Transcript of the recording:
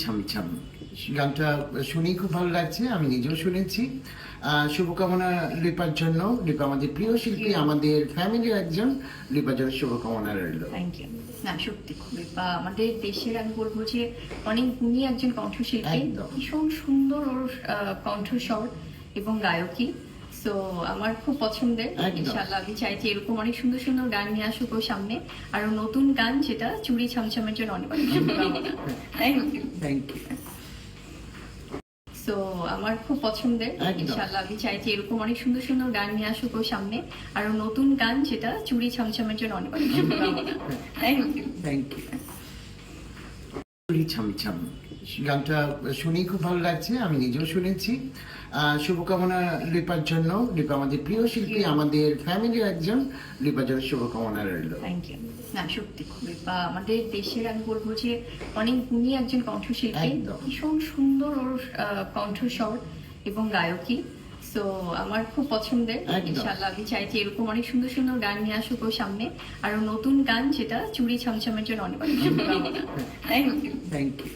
ছমছম গানটা শুনেই খুব ভালো লাগছে, আমি নিজেও শুনেছি। শুভকামনা লিপার জন্য। লিপা আমাদের প্রিয় শিল্পী, আমাদের ফ্যামিলির একজন। লিপার জন্য শুভকামনা রইল। Thank you. না সত্যি খুবই আমাদের দেশের আমি বলবো যে অনেক গুণী একজন কণ্ঠশিল্পী, একদম। ভীষণ সুন্দর ওর কণ্ঠস্বর এবং গায়কী। সো আমার খুব পছন্দের। একদম। ইনশাআল্লাহ আমি চাই যে এরকম অনেক সুন্দর সুন্দর গান নিয়ে আসুক ওর সামনে, আর ওর নতুন গান যেটা চুড়ি ছমছমের জন্য অনেক অনেক শুভকামনা। Thank you. Thank you. So আমার খুব পছন্দের। একদম। ইনশাআল্লাহ আমি চাই যে এরকম অনেক সুন্দর সুন্দর গান নিয়ে আসুক ওর সামনে, আর ওর নতুন গান যেটা চুড়ি ছমছমের জন্য অনেক অনেক শুভকামনা। Thank you. Thank you. ছমছম গানটা শুনেই খুব ভালো লাগছে, আমি নিজেও শুনেছি। শুভকামনা লিপার জন্য। লিপা আমাদের প্রিয় শিল্পী, আমাদের ফ্যামিলির একজন। লিপার জন্য শুভকামনা রইল। Thank you. না সত্যি খুবই আমাদের দেশের আমি বলবো যে অনেক গুণী একজন কণ্ঠশিল্পী, একদম। ভীষণ সুন্দর ওর কণ্ঠস্বর এবং গায়কী। সো আমার খুব পছন্দের। একদম। ইনশাআল্লাহ আমি চাই যে এরকম অনেক সুন্দর সুন্দর গান নিয়ে আসুক ওর সামনে, আর ওর নতুন গান যেটা চুড়ি ছমছমের জন্য অনেক অনেক শুভকামনা। Thank you. Thank you.